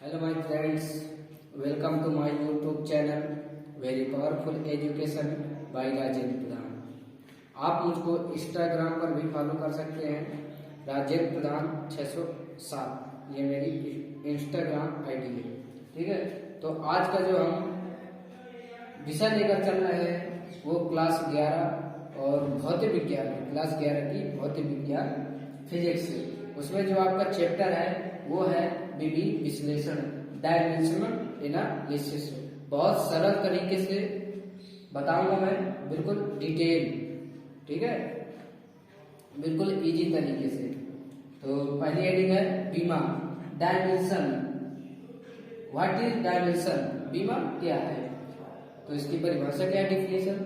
Hello my friends, welcome to my YouTube channel Very Powerful Education by Rajendra प्रधान। आप मुझको Instagram पर भी follow कर सकते हैं, राजेंद्र प्रधान 607 ये मेरी इंस्टाग्राम आईडी है। ठीक है, तो आज का जो हम विषय लेकर चल रहे हैं वो क्लास 11 और भौतिक विज्ञान, क्लास 11 की भौतिक विज्ञान फिजिक्स से। उसमें जो आपका चैप्टर है वो है विधि विश्लेषण, डायमेंशनल एनालिसिस। बहुत सरल तरीके से बताऊंगा मैं, बिल्कुल डिटेल, ठीक है, बिल्कुल इजी तरीके से। तो पहली हेडिंग है बीमा, डायमेंशन। What is dimension? बीमा क्या है? तो इसकी परिभाषा क्या है, डिफिनेशन?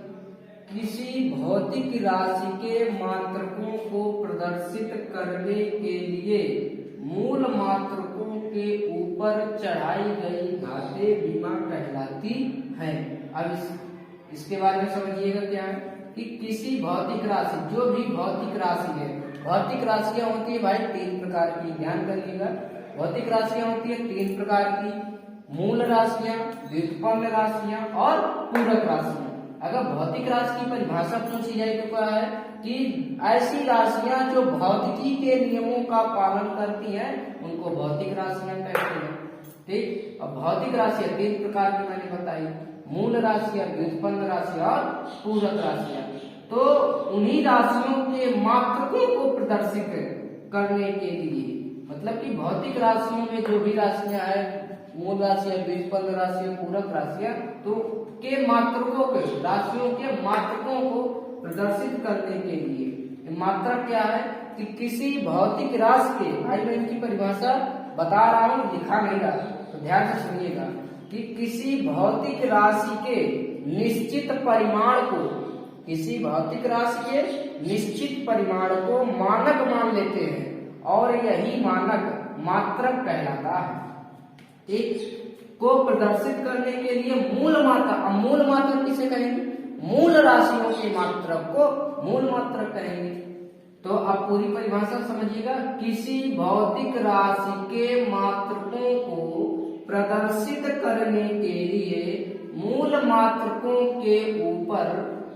किसी भौतिक राशि के मात्रकों को प्रदर्शित करने के लिए मूल मात्रकों के ऊपर चढ़ाई गई घातें बीमा कहलाती है। अब इसके बारे में समझिएगा क्या है कि किसी भौतिक राशि, जो भी भौतिक राशि है, भौतिक राशियां होती है भाई 3 प्रकार की, ध्यान करिएगा। भौतिक राशियां होती है 3 प्रकार की, मूल राशियां, व्युत्पन्न राशियां और पूरक राशियां। अगर भौतिक राशि की परिभाषा पूछी जाए तो क्या है कि ऐसी राशियां जो भौतिकी के नियमों का पालन करती हैं उनको भौतिक राशियां कहते हैं। ठीक, अब भौतिक राशियां 3 प्रकार की मैंने बताई, मूल राशियां, व्युत्पन्न राशियां और पूरक राशियां। तो उन्हीं राशियों के मात्रकों को प्रदर्शित करने के लिए, मतलब कि भौतिक राशियों में जो भी राशियां हैं, मूल राशियां, व्युत्पन्न राशियां, पूरक राशियां, तो के मात्रकों के, राशियों के मात्रकों को प्रदर्शित करने के लिए मात्रक क्या है कि किसी भौतिक राशि के, आई मैं इनकी परिभाषा बता रहा हूं, लिखा नहीं रहा, तो ध्यान से सुनिएगा कि किसी भौतिक राशि के निश्चित परिमाण को, किसी भौतिक राशि के निश्चित परिमाण को मानक मान लेते हैं और यही मानक मात्रक कहलाता है। ठीक, को प्रदर्शित करने के लिए मूल मात्रक, अब मूल मात्रक किसे कहेंगे? मूल राशियों के मात्रक को मूल मात्रक कहेंगे। तो आप पूरी परिभाषा समझिएगा, किसी भौतिक राशि के मात्रकों को प्रदर्शित करने के लिए मूल मात्रकों के ऊपर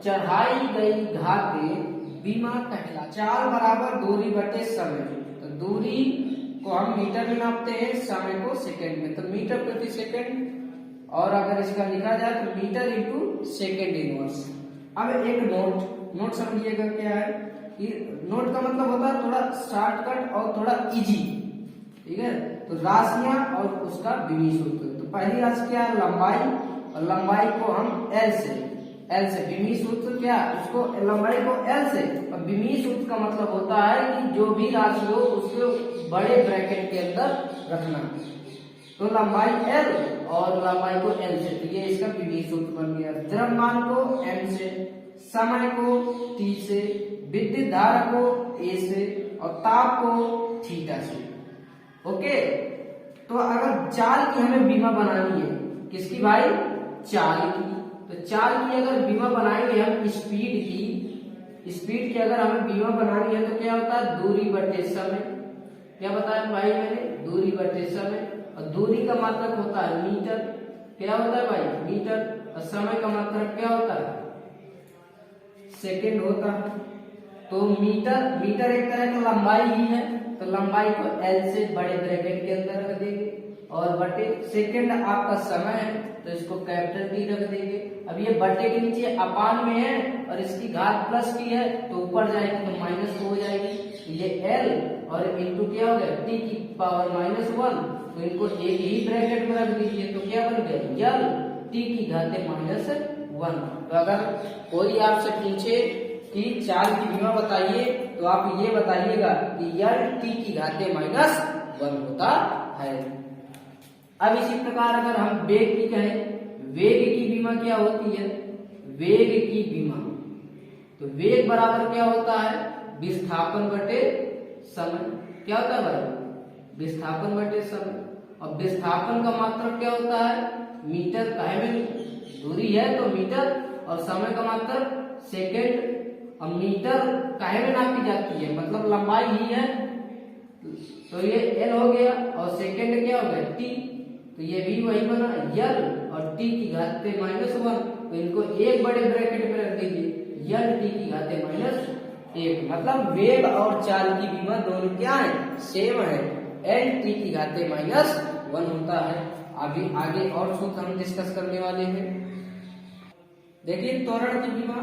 चढ़ाई गई घातें बीमा कहला। चाल बराबर दूरी बटे समय, तो दूरी को हम मीटर में नापते हैं, समय को सेकंड में, तो मीटर प्रति सेकंड, और अगर इसका लिखा जाए तो मीटर इंटू सेकेंड इनवर्स। अब एक नोट समझिएगा क्या है कि नोट का मतलब होता है थोड़ा शॉर्टकट और थोड़ा इजी। ठीक है, तो राशियां और उसका विमी सूत्र। तो पहली राशि क्या है? लंबाई, और लंबाई को हम एल से विमी सूत्र क्या, उसको लंबाई को एल से, और विमी सूत्र का मतलब होता है कि जो भी राशि हो उसको बड़े ब्रैकेट के अंदर रखना। तो लंबाई एल और लंबाई को एल से, तो ये इसका विमी सूत्र बन गया। द्रव्यमान को एम से, समय को टी से, विद्युत धारा को ए से और ताप को थीटा से। ओके, तो अगर चाल की हमें बीमा बनानी है, किसकी भाई? चाल की। तो चाल की अगर बीमा बनाएंगे हम, स्पीड की अगर हमें बीमा बनानी है तो क्या होता है? दूरी बटे समय। क्या बताया भाई मैंने? दूरी बटे समय, और दूरी का मात्रक होता है मीटर। क्या होता है भाई? मीटर। और समय का मात्रक क्या होता है? सेकंड होता है। तो मीटर एक तरह का लंबाई ही है, तो लंबाई को एल से बड़े ब्रैकेट के अंदर रख देंगे, और बटे सेकंड आपका समय है तो इसको कैपिटल टी रख देंगे। अब ये बटे के नीचे अपान में है और इसकी घात प्लस की है, तो ऊपर जाएगी तो माइनस हो जाएगी। ये एल और इंटू क्या हो गया? टी की पावर -1, तो इनको एक ही ब्रैकेट में रख दीजिए, तो क्या बन गया? यल टी की घाते -1। तो अगर कोई आपसे पूछे कि चाल की बीमा बताइए, तो आप ये बताइएगा कि यल टी की घाते -1 होता है। अब इसी प्रकार अगर हम वेग की कहें, वेग की बीमा क्या होती है? वेग की बीमा, तो वेग बराबर क्या होता है? विस्थापन बटे समय। क्या होता है भाई? विस्थापन बटे समय। और विस्थापन का मात्रक क्या होता है? मीटर। काहे में? दूरी है तो मीटर, और समय का मात्रक सेकेंड। और मीटर काहे में नापी जाती है? मतलब लंबाई ही है, तो ये एल हो गया, और सेकेंड क्या हो गया? टी। तो ये भी वही बना यल और टी की घाते -1, तो इनको एक बड़े ब्रैकेट में रख दीजिए यल टी की घाते -1, मतलब वेग और चाल की विमा दोनों क्या है, सेम है, एल टी की घाते -1 होता है। अभी आगे और सूत्र हम डिस्कस करने वाले हैं। देखिए त्वरण की विमा,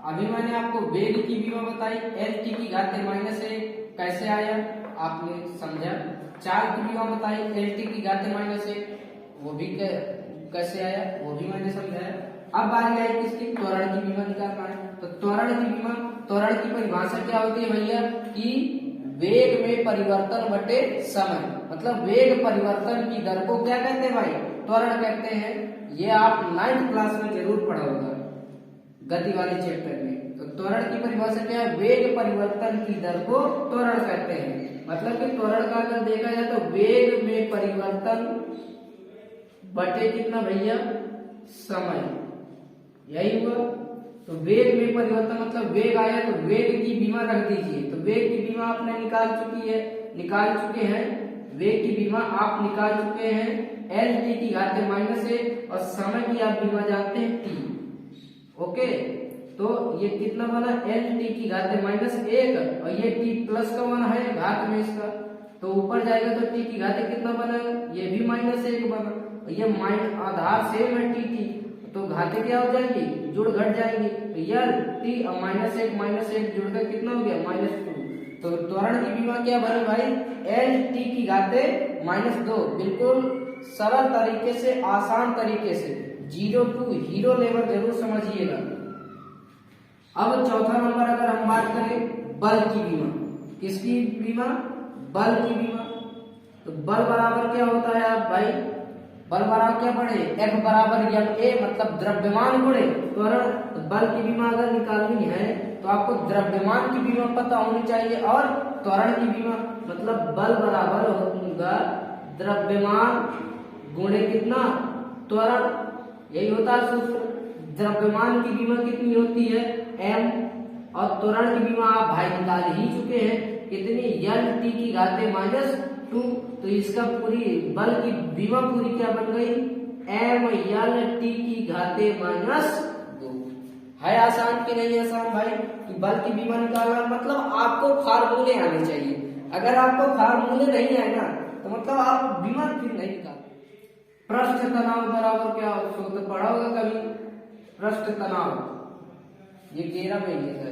अभी मैंने आपको वेग की विमा बताई एल टी की घाते -1 कैसे आया आपने समझा, चाल की विमा बताई एल टी की घाते -1 वो भी कैसे आया वो भी मैंने समझाया। अब बारी आई किसकी, त्वरण की विमा निकालना है। तो त्वरण की विमा, त्वरण की परिभाषा क्या होती है भैया कि वेग में परिवर्तन बटे समय, मतलब वेग परिवर्तन की दर को क्या कहते हैं भाई, त्वरण कहते हैं। ये आप 9th क्लास में जरूर पढ़ा होगा गति वाले चैप्टर में। तो त्वरण की परिभाषा क्या है, वेग परिवर्तन की दर को त्वरण कहते हैं। मतलब कि त्वरण का अगर देखा जाए तो वेग में परिवर्तन बटे कितना भैया, समय, यही हुआ। तो वेग में परिवर्तन मतलब वेग आया तो वेग की बीमा रख दीजिए, तो वेग की बीमा आपने निकाल चुके हैं, वेग की बीमा आप निकाल चुके हैं एल टी की घाते -1 और समय की आप बीमा जानते हैं टी। ओके, तो ये कितना बना एल टी की घाते -1 और ये टी प्लस का वन है घात में इसका, तो ऊपर जाएगा तो टी की घाते कितना बना, ये भी -1 बना, ये आधार सेम है टी, तो घाते क्या हो जाएंगी, जुड़ घट जाएंगी, तो यल टी और -1 जुड़कर कितना हो गया -2। तो त्वरण की बीमा क्या बनी भाई, एल टी की घाते -2, बिल्कुल सरल तरीके से, आसान तरीके से, 0 to हीरो लेवल जरूर समझिएगा। अब चौथा नंबर अगर हम बात करें बल की बीमा, किसकी बीमा, बल की बीमा। तो बल बराबर क्या होता है आप भाई, बल बराबर क्या पढ़े, F बराबर ma, मतलब द्रव्यमान गुणे त्वरण। तो बल की बीमा अगर निकालनी है तो आपको द्रव्यमान की बीमा पता होनी चाहिए और त्वरण की बीमा, मतलब बल बराबर होगा द्रव्यमान गुणे कितना, त्वरण, यही होता है सूत्र। द्रव्यमान की बीमा कितनी होती है m, और त्वरण की बीमा आप भाई निकाल ही चुके हैं कितनी, यल टी की घाते -2, तो इसका पूरी बल की बीमा पूरी क्या बन गई, m यल टी की घाते -2। है आसान कि नहीं आसान भाई, कि बल की बीमा निकालना मतलब आपको फार्मूले आने चाहिए। अगर आपको फार्मूले नहीं आए ना तो मतलब आप बीमा फिर नहीं निकाल। पृष्ठ तनाव बराबर क्या सूत्र पढ़ा होगा कभी, पृष्ठ तनाव, ये 11 में ही है।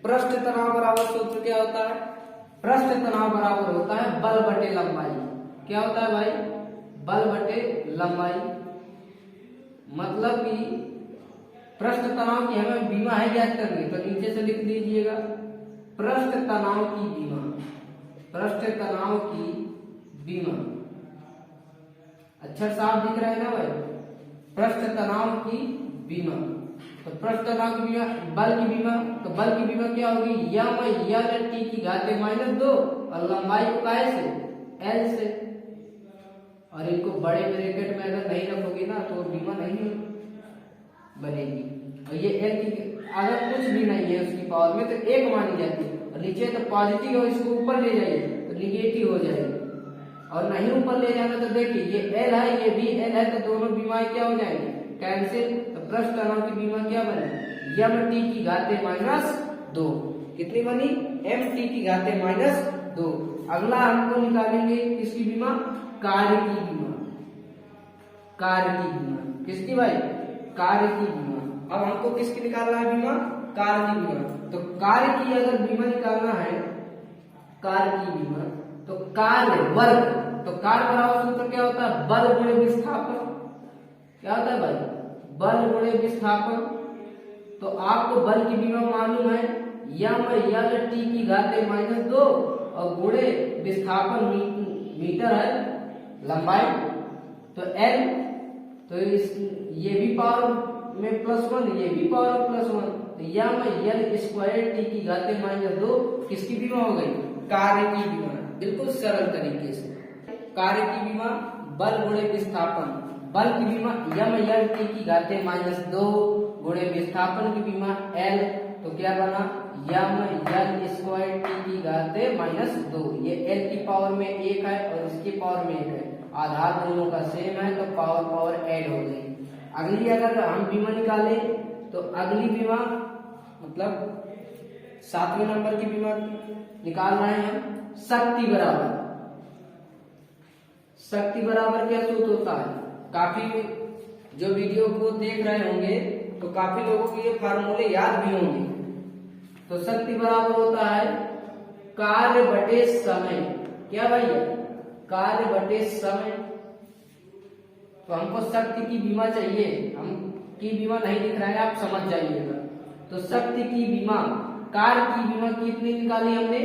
पृष्ठ तनाव बराबर सूत्र क्या होता है, पृष्ठ तनाव बराबर होता है बल बटे लंबाई। क्या होता है भाई, बल बटे लंबाई, मतलब कि पृष्ठ तनाव की हमें बीमा है याद करनी, तो नीचे से लिख दीजिएगा पृष्ठ तनाव की बीमा, पृष्ठ तनाव की बीमा, अच्छा साफ दिख रहा है ना भाई, पृष्ठ तनाव की बीमा। तो पृष्ठ तनाव की बीमा, बल की बीमा, तो बल की बीमा क्या होगी, यम यल टी की घाते -2 और लंबाई को काहे से, एल से, और इनको बड़े ब्रैकेट में अगर नहीं रखोगे ना तो बीमा नहीं बनेगी। और ये एल की अगर कुछ भी नहीं है उसकी पावर में तो 1 मानी जाती है, और नीचे तो पॉजिटिव हो, इसको ऊपर ले जाइए तो निगेटिव हो जाएगी, और नहीं ऊपर ले जाना तो देखिए ये एल है ये भी एल है, तो दोनों बीमाएं क्या हो जाएंगी, कैंसिल। तो पृष्ठ तनाव की बीमा क्या बनी, यम टी की घाते -2, कितनी बनी, एम टी की घाते -2। अगला हमको निकालेंगे किसकी बीमा, कार्य की बीमा, कार्य की बीमा, किसकी भाई, कार्य की बीमा। अब हमको किसकी निकालना है बीमा, कार्य की बीमा। तो कार्य की अगर बीमा निकालना है, कार्य की बीमा, तो कार्य वर्ग, तो कार्य बराबर सूत्र क्या होता है, बल गुणे विस्थापन, क्या होता है भाई, बल गुणे विस्थापन। तो आपको बल की बीमा मालूम है, यम यल टी की घाते -2 और गुणे विस्थापन मीटर है लंबाई, तो एल, तो इस ये भी पावर में +1, ये भी पावर +1, तो यम यल स्क्वायर टी की घाते -2 किसकी बीमा हो गई, कार्य की बीमा। बिल्कुल सरल तरीके से कार्य की बीमा बल गुणे विस्थापन, बल की बीमा यम यल टी की घाते -2 गुणे विस्थापन की बीमा एल, तो क्या बना, यम यल स्क्वायर टी की घाते -2, ये एल की पावर में 1 है और इसकी पावर में 1 है, आधार दोनों का सेम है तो पावर पावर ऐड हो गई। अगली अगर हम बीमा निकालें तो अगली बीमा मतलब 7वें नंबर की बीमा निकाल रहे हैं हम। शक्ति बराबर क्या सूत्र होता है? काफी जो वीडियो को देख रहे होंगे तो काफी लोगों को ये फार्मूले याद भी होंगे। तो शक्ति बराबर होता है कार्य बटे समय। क्या भैया? कार्य बटे समय। तो हमको शक्ति की बीमा चाहिए, हम की बीमा नहीं लिख रहे हैं, आप समझ जाइएगा। तो शक्ति की बीमा, कार्य की बीमा कितनी निकाली हमने?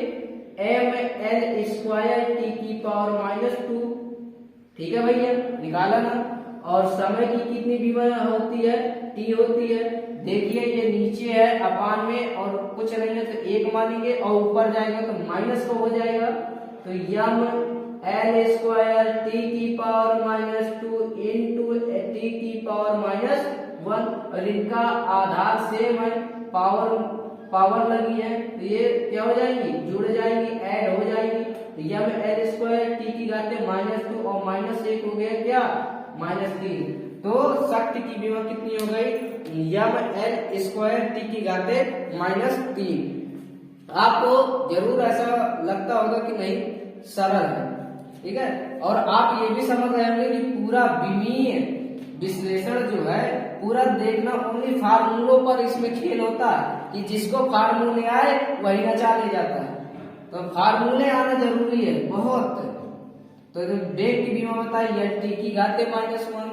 ml² t की पावर -2। ठीक है भैया, निकाला ना। और समय की कितनी बीमा होती है? t होती है। देखिए ये नीचे है अपान में और कुछ नहीं है तो 1 मानेंगे और ऊपर जाएगा तो माइनस को हो जाएगा। तो ml² t की पावर -2 इंटू t की पावर -1 और इनका आधार सेम है, पावर लगी है तो ये क्या हो जाएंगी? जुड़ जाएंगी, ऐड हो जाएंगी। तो ml² t की घाते -2 और -1 हो गया क्या? -3। तो शक्ति की बीमा कितनी हो गई? ml² t की घाते -3। आपको जरूर ऐसा लगता होगा कि नहीं सरल है, ठीक है। और आप ये भी समझ रहे होंगे कि पूरा बीमीय विश्लेषण जो है पूरा देखना ओनली फार्मूलों पर इसमें खेल होता है कि जिसको फार्मूले आए वही नचा ले जाता है। तो फार्मूले आना जरूरी है बहुत। तो वेग की बीमा बताई lt की घाते -1,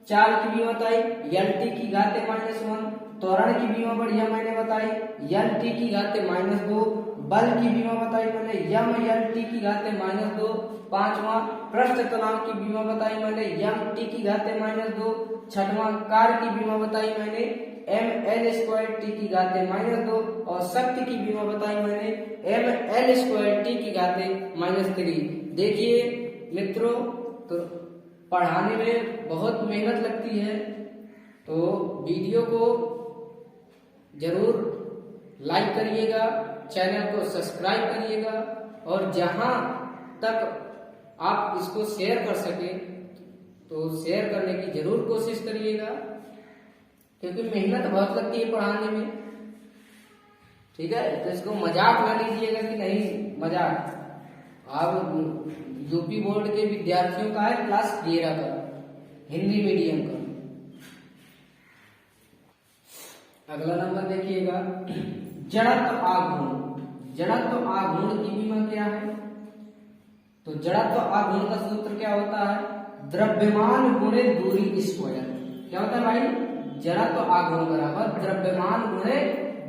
चाल की बीमा बताई lt की घाते -1, त्वरण की बीमा बढ़िया मैंने बताई lt की घाते -2, बल की बीमा बताई मैंने lt की घाते -2, 5वां पृष्ठ तनाव की बीमा बताई मैंने mt की घाते -2, 6वां कार्य की बीमा बताई मैंने ml² t की घाते -2 और शक्ति की बीमा बताई मैंने ml² t की घाते -3। देखिए मित्रों, तो पढ़ाने में बहुत मेहनत लगती है, तो वीडियो को जरूर लाइक करिएगा, चैनल को सब्सक्राइब करिएगा और जहां तक आप इसको शेयर कर सके तो शेयर करने की जरूर कोशिश करिएगा, क्योंकि मेहनत बहुत लगती है पढ़ाने में, ठीक है। तो इसको मजाक ना लीजिएगा कि नहीं मजाक। आप यूपी बोर्ड के विद्यार्थियों का है क्लास 11 का, हिंदी मीडियम का। अगला नंबर देखिएगा, जड़त्व आघूर्ण। जड़त्व आघूर्ण की बीमा क्या है? तो जड़त्व आघूर्ण का सूत्र क्या होता है? द्रव्यमान गुणे दूरी स्क्वायर। क्या होता है भाई? जड़त्व आघूर्ण बराबर द्रव्यमान गुणे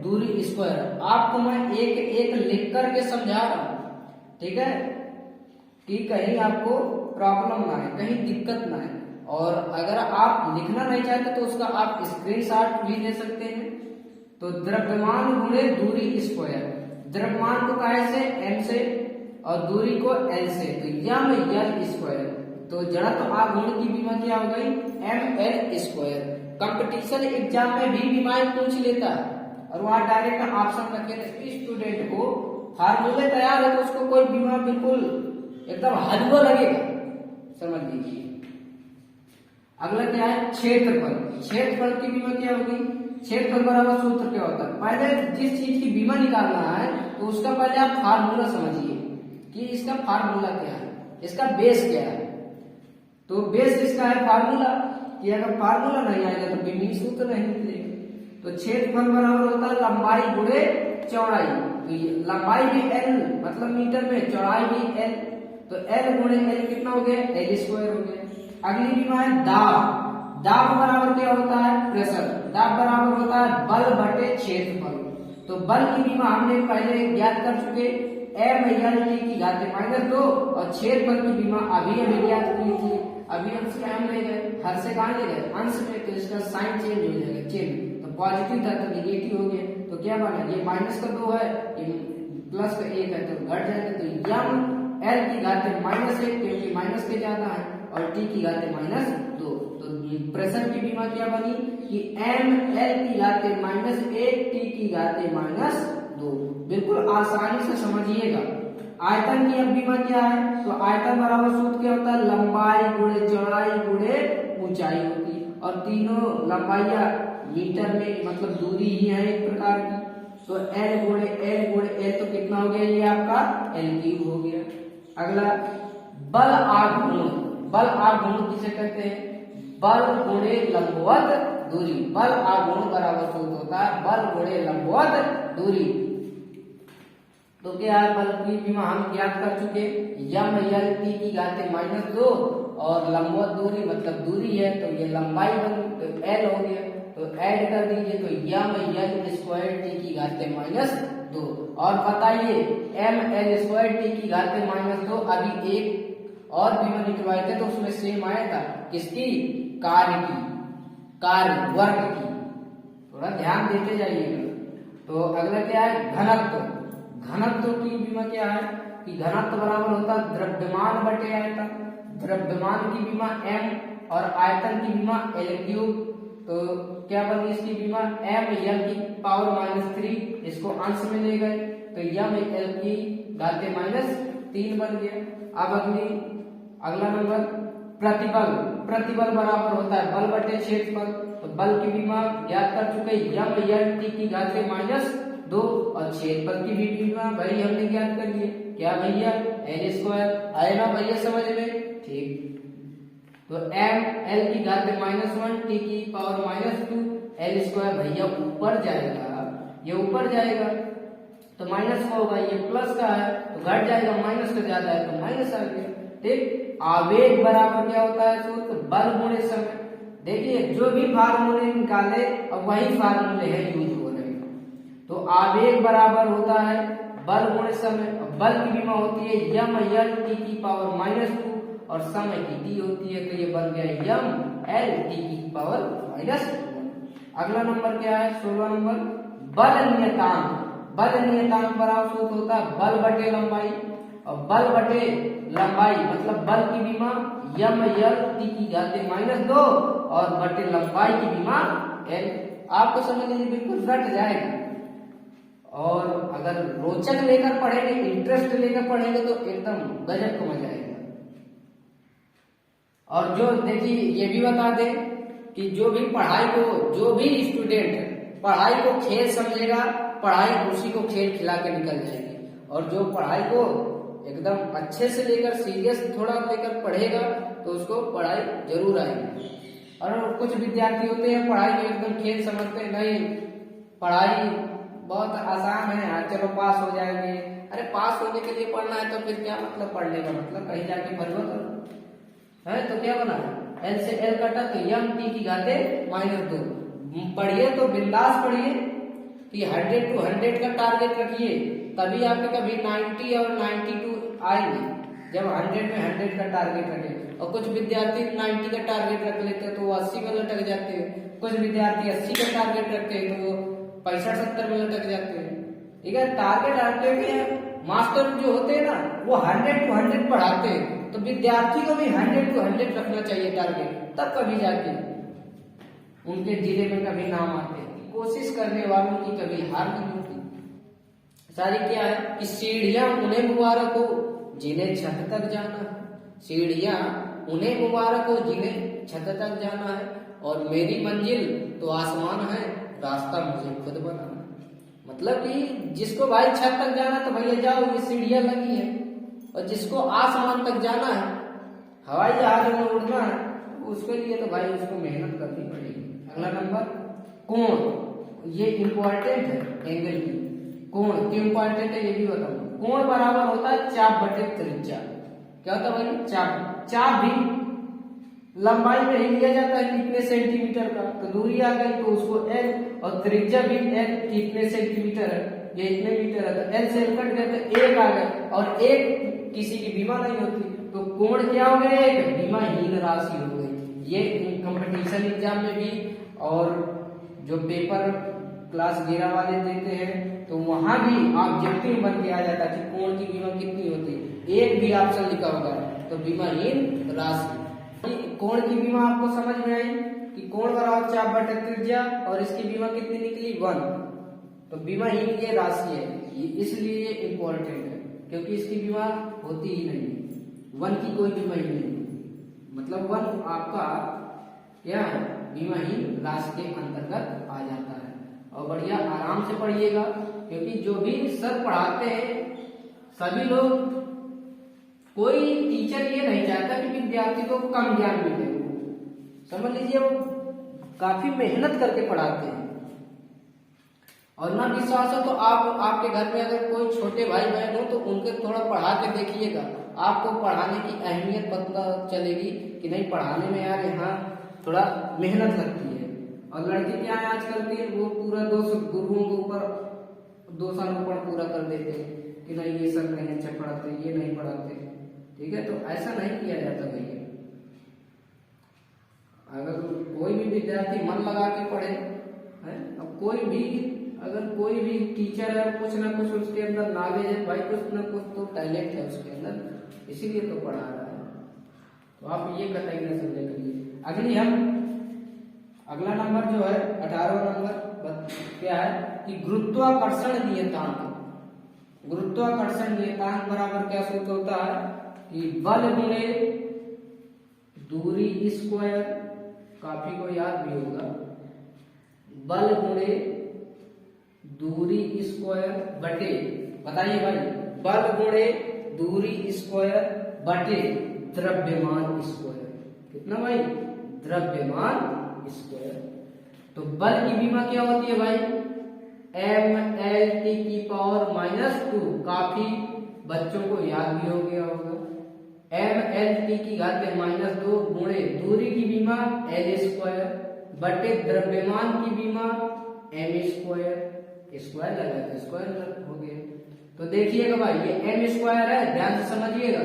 दूरी स्क्वायर। आपको मैं एक एक लिख करके समझा रहा हूं, ठीक है, कि कहीं आपको प्रॉब्लम ना है, कहीं दिक्कत ना है। और अगर आप लिखना नहीं चाहते तो उसका आप स्क्रीनशॉट भी ले सकते हैं। तो द्रव्यमान गुणे दूरी स्क्वायर, द्रव्यमान को काहे से? m से और दूरी को l से, तो ml²। तो जड़त्व आघूर्ण की बीमा क्या हो गई? ml²। कंपटीशन एग्जाम में भी बीमाएं पूछ लेता है और वहां डायरेक्ट ऑप्शन रखे थे, स्टूडेंट को फार्मूले तैयार है तो उसको कोई बीमा बिल्कुल एकदम हलवा लगेगा, समझ लीजिए। अगला क्या है? क्षेत्रफल। क्षेत्रफल की बीमा क्या होगी? क्षेत्रफल बराबर सूत्र क्या होता है? पहले जिस चीज की बीमा निकालना है तो उसका पहले आप फार्मूला समझिए कि इसका फार्मूला क्या है, इसका बेस क्या है। तो बेस इसका है फार्मूला, कि अगर फार्मूला नहीं आएगा तो बीमी सूत्र नहीं निकलेगा। तो क्षेत्रफल बराबर होता है लंबाई गुणे चौड़ाई। तो लंबाई भी l मतलब मीटर में, चौड़ाई भी l, तो l गुणे l कितना हो गया? l² हो गया। अगली बीमा है दाब। दाब बराबर क्या होता है? प्रेशर। दाब बराबर होता है बल बटे क्षेत्रफल। तो बल की बीमा हमने पहले ज्ञात कर चुके, ml की घाते -2 और क्षेत्रफल की बीमा अभी ज्ञात की थी। अभी अंश क्या हम ले गए, हर से कहां ले गए? अंश में, तो इसका साइन चेंज हो जाएगा, चेंज। तो पॉजिटिव था तो नेगेटिव हो गया, तो क्या बना? ये -2 है, प्लस का 1 है तो घट जाएगा। तो ml की घाते -1 क्योंकि माइनस के ज्यादा है और t की घाते -2। तो प्रेशर की बीमा क्या बनी कि ml की घाते -1 t की घाते -2। बिल्कुल आसानी से समझिएगा, आयतन की अब बीमा क्या है, तो आयतन बराबर सूत्र क्या होता है, लंबाई गुणे चौड़ाई गुणे ऊंचाई होती है, और तीनों लंबाइयां मीटर में मतलब दूरी ही है एक प्रकार की। तो L गुणे L तो कितना हो गया, ये आपका L³ हो गया। अगला बल आघूर्ण, बल आघूर्ण किसे कहते हैं, बल गुणे लंबवत दूरी, बल आघूर्ण बराबर सूत्र होता है बल गुणे लंबवत दूरी। तो क्या है, बल की बीमा हम ज्ञात कर चुके, यम यल टी की घाते -2 और लंबवत दूरी मतलब दूरी है तो ये लंबाई बन तो L हो गया, तो ऐड कर दीजिए तो यम यल स्क्वायर टी की घाते -2। और बताइए एम एल स्क्वायर टी की घाते -2 अभी एक और बीमा निकलवाए थे तो उसमें सेम आया था, किसकी, कार्य की, कार्य वर्ग की, थोड़ा ध्यान देते जाइएगा। तो अगला क्या है, घनत्व, घनत्व की बीमा क्या है कि घनत्व बराबर होता है द्रव्यमान बटे आयतन, द्रव्यमान की बीमा m और आयतन की बीमा L³। तो क्या बनी इसकी बीमा, m l की पावर -3, इसको अंश में ले गए तो m l की घाते -3 बन गया। अब अगला नंबर प्रतिबल, प्रतिबल बराबर होता है बल बटे क्षेत्रफल, तो बल की बीमा ज्ञात कर चुके यम यल टी की घाते -2 और क्षेत्रफल की भी बीमा भाई हमने ज्ञात कर लिए, क्या भैया, L² आए ना भैया समझ में, ठीक। तो m l की घाते -1 t की पावर -2 L² भैया ऊपर जाएगा, ये ऊपर जाएगा तो माइनस का होगा, ये प्लस का है तो घट जाएगा, माइनस का ज्यादा है तो माइनस आ गया, ठीक। आवेग बराबर क्या होता है सूत्र, बल गुणे समय। देखिए जो भी फार्मूले निकाले अब वही फार्मूले है यूज हो रहे हैं। तो आवेग बराबर होता है बल गुणे समय, बल की बीमा होती है यम यल टी की पावर -2 और समय की टी होती है, तो ये बन गया यम एल टी की पावर -1। अगला नंबर क्या है, 16 नंबर बल नियतांक, बल नियतांक बराबर सूत्र होता है बल बटे लंबाई, और बल बटे लंबाई मतलब बल की बीमा यम यल टी की घाते -2 और बटे लंबाई की बीमा l। आपको समझ लीजिए बिल्कुल रट जाएगा, और अगर रोचक लेकर पढ़ेंगे, इंटरेस्ट लेकर पढ़ेंगे तो एकदम गजब को मजा आएगा। और जो देखिए ये भी बता दें कि जो भी पढ़ाई को, जो भी स्टूडेंट पढ़ाई को खेल समझेगा, पढ़ाई उसी को खेल खिला के निकल जाएगी, और जो पढ़ाई को एकदम अच्छे से लेकर सीरियस थोड़ा लेकर पढ़ेगा तो उसको पढ़ाई जरूर आएगी। और कुछ विद्यार्थी होते हैं पढ़ाई को एकदम खेल समझते नहीं, पढ़ाई बहुत आसान है, चलो पास हो जाएंगे। अरे पास होने के लिए पढ़ना है तो फिर क्या मतलब पढ़ने का मतलब, कहीं जाके फरवा करो है। तो क्या बना, L से L कटा तो यम टी की घाते -2। पढ़िए तो बिंदास पढ़िए कि 100 to 100 का टारगेट रखिए, तभी आपके कभी 90 और 92 आएंगे, जब 100 में 100 का टारगेट रखें। और कुछ विद्यार्थी 90 का टारगेट रख लेते हैं तो वो 80 में लटक जाते हैं, कुछ विद्यार्थी 80 का टारगेट रखते हैं तो वो 65-70 में लटक जाते हैं, ठीक है। टारगेट रखते हुए मास्टर जो होते हैं ना वो 100 to 100 पढ़ाते हैं, तो विद्यार्थी को भी 100 to 100 रखना चाहिए टारगेट, तब कभी जाके उनके जिले में कभी नाम आते हैं। कोशिश करने वालों की कभी हार नहीं होती। सारी क्या है कि सीढ़ियां उन्हें मुबारक हो जिन्हें छत तक जाना है, सीढ़ियां उन्हें मुबारक हो जिन्हें छत तक जाना है, और मेरी मंजिल तो आसमान है, रास्ता मुझे खुद बनाना। मतलब कि जिसको भाई छत तक जाना है तो भैया जाओ, ये सीढ़ियां लगी है, और जिसको आसमान तक जाना है, हवाई जहाज में उड़ना है, उसके लिए तो भाई उसको मेहनत करनी पड़ेगी। अगला नंबर कोण, ये इंपॉर्टेंट है, एंगल की कोण क्यों इंपॉर्टेंट है ये भी बताऊंगा। कोण बराबर होता है चाप बटे त्रिज्या। क्या होता है भाई, चाप, चाप भी लंबाई में ही लिया जाता है कितने सेंटीमीटर का, तो दूरी आ गई तो उसको l, और त्रिज्या भी l कितने सेंटीमीटर है, ये इतने मीटर है, तो l से l कट गए तो 1 आ गए, और 1 किसी की बीमा नहीं होती, तो कोण क्या हो गया, एक बीमाहीन राशि हो गई। ये कंपटीशन एग्जाम में भी और जो पेपर क्लास 11 वाले देते हैं तो वहां भी ऑब्जेक्टिव बन के आ जाता है कि कोण की बीमा कितनी होती है, एक भी ऑप्शन लिखा होगा तो बीमाहीन राशि। कोण की बीमा आपको समझ में आई कि कोण बराबर चाप बटे त्रिज्या, और इसकी बीमा कितनी निकली 1, तो बीमाहीन ये राशि है, ये इसलिए इम्पोर्टेंट है। क्योंकि इसकी बीमा होती ही नहीं है, 1 की कोई बीमा ही नहीं होती, मतलब 1 आपका क्या है बीमाहीन राशि के अंतर्गत आ जाता है। और बढ़िया आराम से पढ़िएगा, क्योंकि जो भी सर पढ़ाते हैं सभी लोग, कोई टीचर ये नहीं चाहता कि विद्यार्थी को कम ज्ञान मिले, समझ लीजिए वो काफी मेहनत करके पढ़ाते हैं। और ना विश्वास हो तो आप आपके घर में अगर कोई छोटे भाई बहन हो तो उनके थोड़ा पढ़ा के देखिएगा, आपको पढ़ाने की अहमियत पता चलेगी कि नहीं पढ़ाने में यार यहाँ थोड़ा मेहनत लगती है। और लड़के क्या है आजकल के, वो पूरा 2 गुरुओं के ऊपर 2 साल ऊपर पूरा कर देते हैं कि नहीं ये सब नहीं अच्छा पढ़ाते, ये नहीं पढ़ाते, ठीक है। तो ऐसा नहीं किया जाता भैया। अगर कोई भी विद्यार्थी मन लगा के पढ़े है, अब कोई भी अगर कोई भी टीचर है कुछ ना कुछ उसके अंदर नॉलेज है भाई, कुछ ना कुछ तो टैलेंट है उसके अंदर, इसीलिए तो पढ़ा रहा है। तो आप ये कतई न समझे करिए। अगला नंबर जो है 18वां नंबर क्या है कि गुरुत्वाकर्षण नियतांक। गुरुत्वाकर्षण नियतांक बराबर क्या सूत्र होता है कि बल गुणे दूरी स्क्वायर, काफी को याद भी होगा, बल गुणे दूरी स्क्वायर बटे, बताइए भाई, बल गुणे दूरी स्क्वायर बटे द्रव्यमान स्क्वायर, कितना भाई, द्रव्यमान स्क्वायर। तो बल की बीमा क्या होती है भाई, mLT की पावर -2, काफी बच्चों को याद भी हो गया होगा, mLT की घात -2 गुणे दूरी की बीमा L स्क्वायर बटे द्रव्यमान की बीमा m स्क्वायर, स्क्वायर लगाते स्क्वायर हो गया। तो देखिएगा भाई ये m स्क्वायर है, ध्यान से समझिएगा,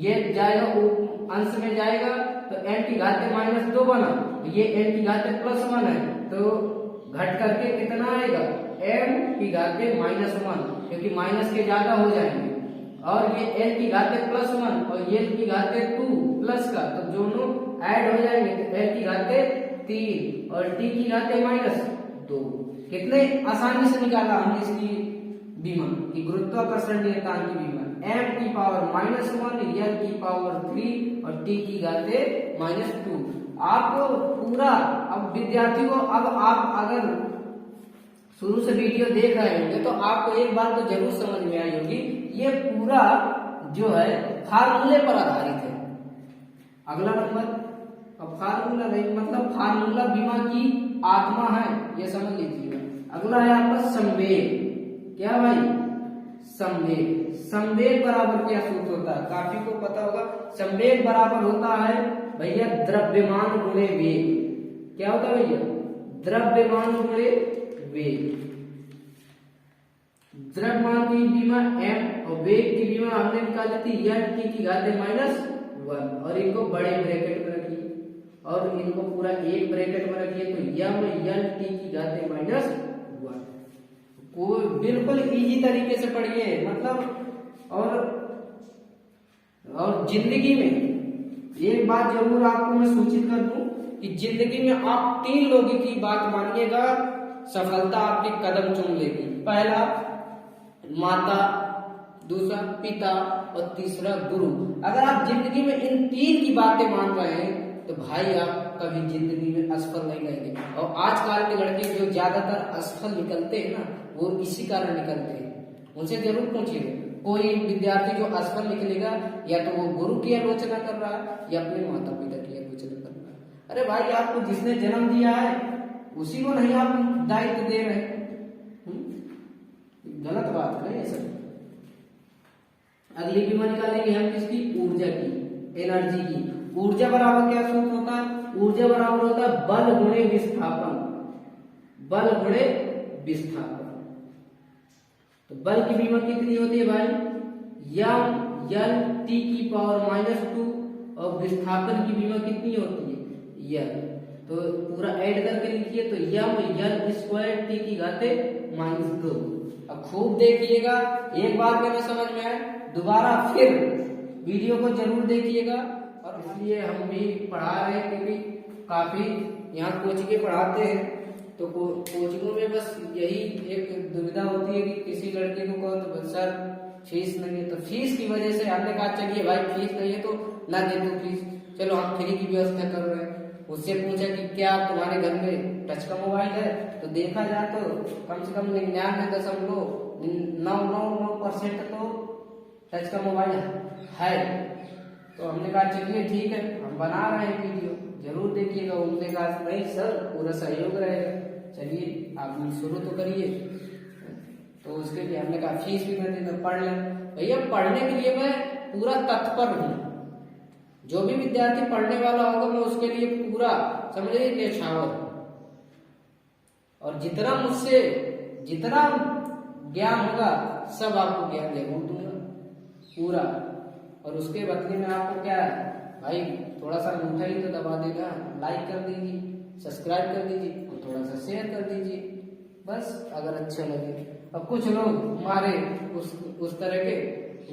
ये जाएगा अंश में जाएगा तो m की घात -2 बना, ये m की घात +1 है तो घट करके कितना आएगा m की घात -1, क्योंकि माइनस के ज्यादा हो जाएंगे, और ये l की घात +1 और ये l की घात 2 प्लस का, तो दोनों ऐड हो जाएंगे तो l की घात 3 और t की घात -2। कितने आसानी से निकाला हमने इसकी बीमा की गुरुत्वाकर्षण नियतांक की बीमा, m की पावर -1, l की पावर 3 और t की घात -2। आपको पूरा, अब विद्यार्थी को, अब आप अगर शुरू से वीडियो देख रहे होंगे तो आपको एक बात तो जरूर समझ में आई होगी, ये पूरा जो है फार्मूले पर आधारित है। अगला नंबर, अब फार्मूला नहीं मतलब फार्मूला बीमा की आत्मा है, ये समझ लीजिएगा। अगला है आपका संवेग, क्या भाई, संवेग। संवेग बराबर क्या सूत्र होता है, काफी को पता होगा, संवेग बराबर होता है भैया द्रव्यमान गुणे वेग। क्या होता है भैया, द्रव्यमान गुणे वेग। द्रव्यमान की बीमा m और वेग की बीमा हमने निकाली थी T की घात -1, और इनको बड़े ब्रैकेट में रखिए और इनको पूरा एक ब्रैकेट में रखिए, तो T की घात -1। कोई बिल्कुल इजी तरीके से पढ़िए, मतलब और जिंदगी में एक बात जरूर आपको मैं सूचित कर दूं कि जिंदगी में आप 3 लोगों की बात मानिएगा, सफलता आपके कदम चूम लेगी। पहला माता, दूसरा पिता और तीसरा गुरु। अगर आप जिंदगी में इन 3 की बातें मान रहे हैं तो भाई आप कभी जिंदगी में असफल नहीं रहेंगे। और आजकल के लड़के जो ज्यादातर असफल निकलते हैं ना, वो इसी कारण निकलते हैं। उनसे जरूर पूछिए, कोई विद्यार्थी जो असफल निकलेगा या तो वो गुरु की आलोचना कर रहा है या अपने माता पिता की आलोचना कर रहा है। अरे भाई आपको जिसने जन्म दिया है उसी को नहीं आप दायित्व दे रहे, गलत बात है ये सब। अगली बीमा निकालेंगे हम किसकी, ऊर्जा की, एनर्जी की। ऊर्जा बराबर क्या सूत्र होता है, ऊर्जा बराबर होता है बल गुणे विस्थापन, बल गुणे विस्थापन। तो बल की बीमा कितनी होती है भाई, T की पावर -2 और विस्थापन की बीमा कितनी होती है, तो पूरा ऐड करके लिखिए, तो L² T की घात -2। अब खूब देखिएगा, एक बार में समझ में आए दोबारा फिर वीडियो को जरूर देखिएगा। और इसलिए हम भी पढ़ा रहे हैं क्योंकि काफी यहाँ कोचिंग पढ़ाते हैं, तो कोचिंगों में बस यही एक दुविधा होती है कि किसी लड़के को कहो तो सर फीस नहीं है। तो फीस की वजह से हमने कहा चलिए भाई फीस नहीं है तो ना दे दो फीस, चलो हम फ्री की व्यवस्था कर रहे हैं। उससे पूछा कि क्या तुम्हारे घर में टच का मोबाइल है, तो देखा जाए तो कम से कम 99.999% तो टच का मोबाइल है। तो हमने कहा चलिए ठीक है, हम बना रहे हैं वीडियो, जरूर देखिएगा। उनने कहा नहीं सर पूरा सहयोग रहेगा, चलिए आप शुरू तो करिए। तो उसके लिए हमने कहा फीस भी नहीं देना, पढ़ लें। भैया पढ़ने के लिए मैं पूरा तत्पर हूँ, जो भी विद्यार्थी पढ़ने वाला होगा मैं उसके लिए पूरा समझिए न्यौछावर हूँ। और जितना ज्ञान होगा सब आपको ज्ञान जरूर दूंगा पूरा। और उसके बदले में आपको क्या है भाई, थोड़ा सा अंगूठा ही तो दबा देगा, लाइक कर दीजिए, सब्सक्राइब कर दीजिए और थोड़ा सा शेयर कर दीजिए बस, अगर अच्छा लगे। अब कुछ लोग हमारे उस तरह के,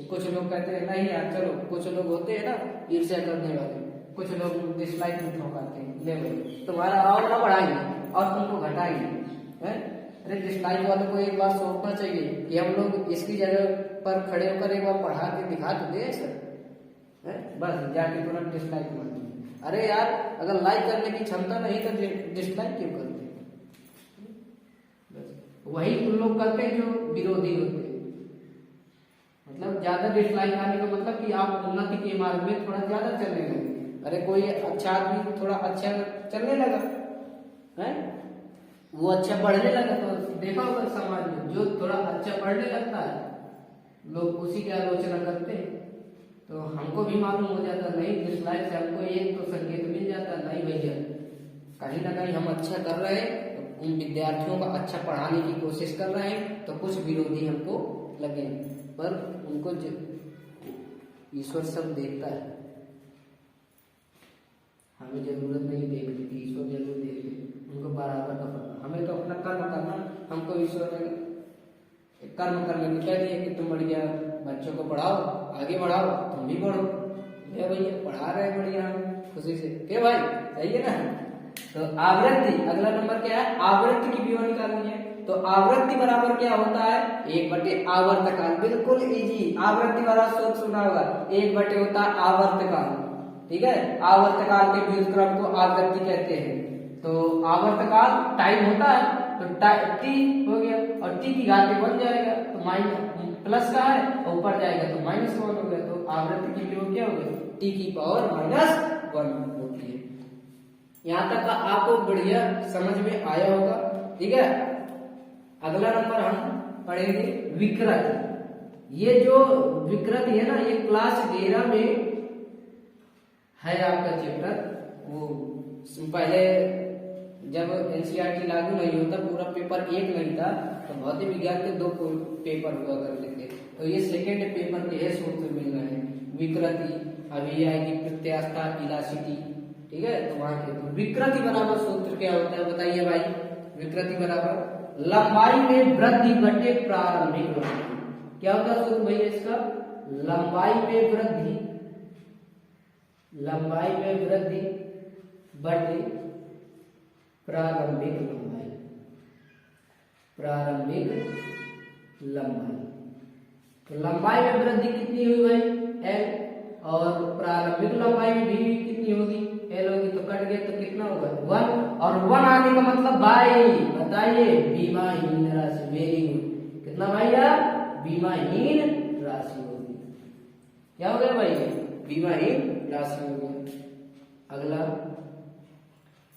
कुछ लोग कहते हैं नहीं यार चलो, कुछ लोग होते हैं ना ईर्ष्या करने वाले, कुछ लोग डिसलाइक में ठोकाते हैं, ले भाई तुम्हारा और ना बढ़ाएंगे और तुमको घटाएंगे हैं। अरे डिसलाइक वालों को एक बार सोचना चाहिए कि हम लोग इसकी जगह पर खड़े होकर एक बार पढ़ा के दिखा तो दे सर, बस जाके तुरंत डिसलाइक कर दिए। अरे यार अगर लाइक करने की क्षमता नहीं तो डिसलाइक क्यों करते? वही उन लोग करते हैं जो विरोधी होते हैं। मतलब ज्यादा डिसलाइक आने का मतलब कि आप उन्नति के मार्ग में थोड़ा ज्यादा चलने लगे। अरे कोई अच्छा आदमी थोड़ा अच्छा चलने लगा है, वो अच्छा पढ़ने लगा, तो देखा होगा समाज में जो थोड़ा अच्छा पढ़ने लगता है लोग उसी की आलोचना करते हैं। तो हमको भी मालूम हो जाता नहीं, डिसलाइक से हमको एक तो संकेत मिल जाता नहीं भैया कहीं ना कहीं हम अच्छा कर रहे हैं, उन विद्यार्थियों का अच्छा पढ़ाने की कोशिश कर रहे हैं। तो कुछ विरोधी हमको लगे, पर उनको ईश्वर सब देखता है, हमें जरूरत नहीं देखती थी, ईश्वर जरूर देखते, उनको बराबर का पता। हमें तो अपना कर्म करना, हमको ईश्वर ने कर्म करने को कह दिया कि तुम बढ़िया बच्चों को पढ़ाओ, आगे बढ़ाओ, तुम भी पढ़ो। क्या भैया पढ़ा रहे बढ़िया खुशी से, क्या भाई सही है ना। तो आवृत्ति, अगला नंबर क्या है, आवृत्ति की विवरण निकालनी है। तो आवृत्ति बराबर क्या होता है, 1/, आवर्तकाल, बिल्कुल इजी। आवृत्ति वाला सूत्र सुना होगा, 1/, होता है आवर्तकाल, ठीक है। आवर्तकाल के व्युत्क्रम को आवृत्ति कहते हैं। तो आवर्तकाल टाइम होता है, तो टी हो गया और टी की घात बन जाएगा, तो माइनस प्लस का है और ऊपर जाएगा तो -1 हो गया। तो आवृत्ति की विभव क्या हो गया, टी की पावर -1 होती है। यहाँ तक का आपको बढ़िया समझ में आया होगा, ठीक है। अगला नंबर हम पढ़ेंगे विकृत। ये जो विकृत है ना, ये क्लास 11 में है आपका चैप्टर। वो पहले जब एनसीईआरटी लागू नहीं होता, पूरा पेपर 1 नहीं था, तो भौतिक विज्ञान के 2 पेपर हुआ करते थे। तो ये सेकेंड पेपर के है सूत्र मिल रहे हैं। विकृति अभी आएगी, प्रत्यास्था, इलास्टिसिटी, ठीक है। तो वहां के विकृति बराबर सूत्र क्या होता है बताइए भाई। विकृति बराबर लंबाई में वृद्धि बटे प्रारंभिक लंबाई। क्या होता है सूत्र भैया इसका, लंबाई में वृद्धि, लंबाई में वृद्धि बटे प्रारंभिक लंबाई, प्रारंभिक लंबाई। तो लंबाई में वृद्धि कितनी हुई भाई, L, और प्रारंभिक लंबाई में भी कितनी होगी, L होगी। तो कट गया तो कितना होगा 1, और 1 आने का मतलब भाई बताइए बीमाहीन राशि। वेरी गुड, कितना भैया, बीमाहीन राशि होगी। क्या हो गया भाई, बीमाहीन राशि हो गया।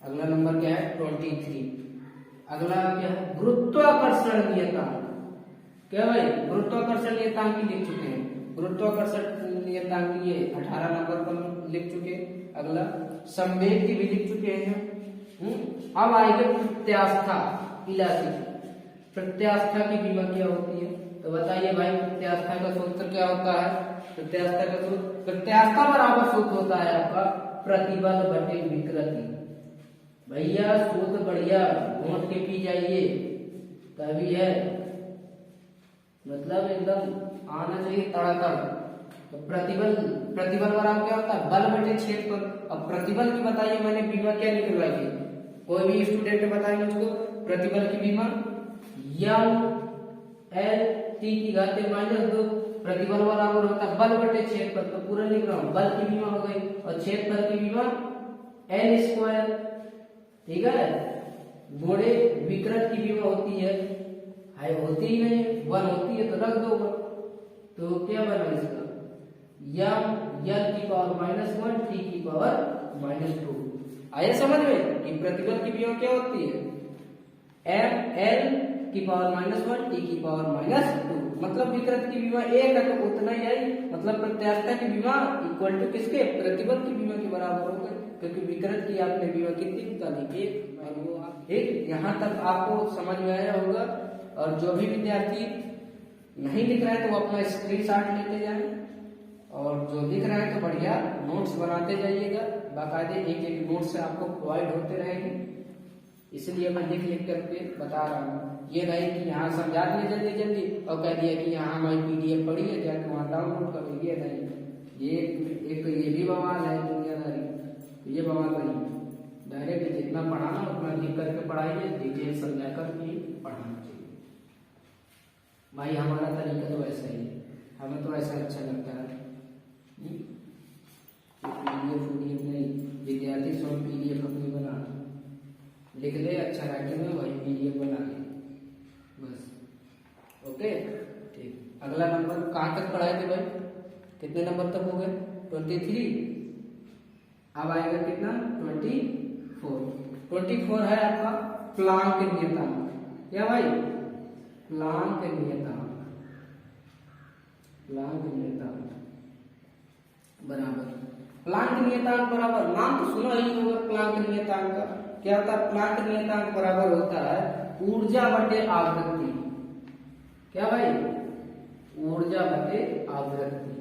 अगला नंबर क्या है 23। अगला क्या है, गुरुत्वाकर्षण नियतांक। क्या भाई, गुरुत्वाकर्षण नियतांक की लिख चुके हैं, गुरुत्वाकर्षण नियतांक ये 18 नंबर पर लिख चुके। अगला संवेग की भी लिख चुके हैं। अब आएगा प्रत्यास्था, इलास्टिसिटी। प्रत्यास्था की विमा क्या होती है, तो बताइए भाई प्रत्यास्था का सूत्र क्या होता है। प्रत्यास्था का सूत्र, प्रत्यास्था बराबर सूत्र होता है आपका प्रतिबल बटे विकृति। भैया सूत्र बढ़िया घोट के पी जाइए, तभी है मतलब एकदम आना चाहिए तड़ातड़। तो प्रतिबल बराबर क्या होता है, बल बटे क्षेत्रफल। अब प्रतिबल की बताइए मैंने बीमा क्या निकलवाई थी, कोई भी स्टूडेंट बताए मुझको प्रतिबल की बीमा, यम एल टी की घाते -2 प्रतिबल बराबर होता है बल बटे क्षेत्रफल, तो पूरा लिख रहा हूँ, बल की विमा हो गई और क्षेत्रफल की विमा L स्क्वायर, ठीक है, गुणे विकृत की विमा होती है, हाई होती ही नहीं 1 होती है तो रख दो, तो क्या बना इसका यम एल की पावर -1 टी की पावर -2। आया समझ में कि प्रतिबल की विमा क्या होती है एम एल की पावर -1 टी की पावर -2, मतलब विकृत की विमा एक है तो उतना ही आई, मतलब प्रत्यास्थता की विमा इक्वल टू किसके प्रतिबल की विमा के बराबर होगा, क्योंकि विकृत की आपने विमा कितनी निकाली एक, और वो आप एक, यहाँ तक आपको समझ में आया होगा। और जो भी विद्यार्थी नहीं लिख रहा है तो वो अपना स्क्रीनशॉट लेते जाएं, और जो लिख रहा है तो बढ़िया नोट्स बनाते जाइएगा, बाकायदे एक एक नोट से आपको प्रोवाइड होते रहेंगे, इसलिए मैं लिख लिख करके बता रहा हूँ। ये नहीं कि यहाँ समझा दिए जल्दी जल्दी और कह दिया कि यहाँ हमारी PDF पढ़ी है जाके वहाँ डाउनलोड कर लीजिए, नहीं, ये एक ये भी बवाल है दुनियादारी, ये बवाल नहीं, डायरेक्ट जितना पढ़ाना उतना लिख करके पढ़ाइए, डिटेल समझा करके पढ़ाना चाहिए। भाई हमारा तरीका तो ऐसा ही है, हमें तो ऐसा अच्छा लगता है। PDF नहीं, विद्यार्थी स्वयं PDF अपनी बना लिख ले, अच्छा राइटिंग में वही PDF बना ले बस, ओके ठीक। अगला नंबर कहाँ तक पढ़ाए थे भाई, कितने नंबर तक हो गए 23, अब आएगा कितना 24 है आपका प्लांक नियतांक, क्या भाई प्लांक नियतांक बराबर, प्लांक नियतांक बराबर, नाम तो सुना ही होगा प्लांक नियतांक का, क्या होता है प्लांक नियतांक बराबर होता है ऊर्जा बटे आवृत्ति, क्या भाई ऊर्जा बटे आवृत्ति।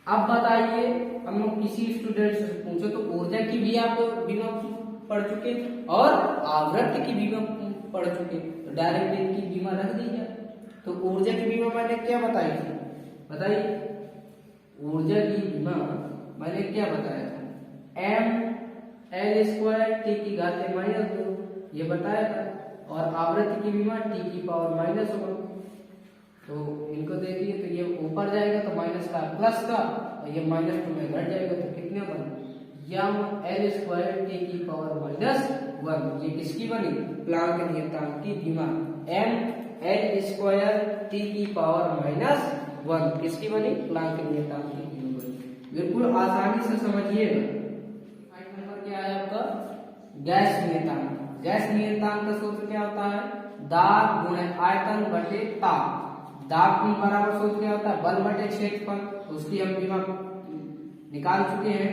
अब बताइए हम लोग किसी स्टूडेंट से पूछो तो ऊर्जा की भी आप विमा पढ़ चुके और आवृत्ति की विमा पढ़ चुके, तो डायरेक्ट इनकी विमा रख दीजिए। तो ऊर्जा की विमा मैंने क्या बताई थी, बताइए ऊर्जा की विमा मैंने क्या बताया था, एम एल स्क्वायर टी की घात -2 ये बताया था, और आवृत्ति की विमा टी की पावर -1। तो इनको देखिए तो ये ऊपर जाएगा तो माइनस का प्लस का, और ये -2 में घट जाएगा तो कितने बने यम एल स्क्वायर टी की पावर -1, ये किसकी बनी प्लांक नियतांक की विमा, एम एल स्क्वायर टी की पावर -1 किसकी बनी प्लांक नियतांक की विमा बनी। बिल्कुल आसानी से समझिएगा। नंबर क्या है आपका गैस नियतांक, गैस नियतांक का सूत्र क्या होता है दाब गुणे आयतन बटे ताप, दाब की बराबर सूत्र क्या होता है बल बटे क्षेत्रफल, उसकी हम विमा निकाल चुके हैं,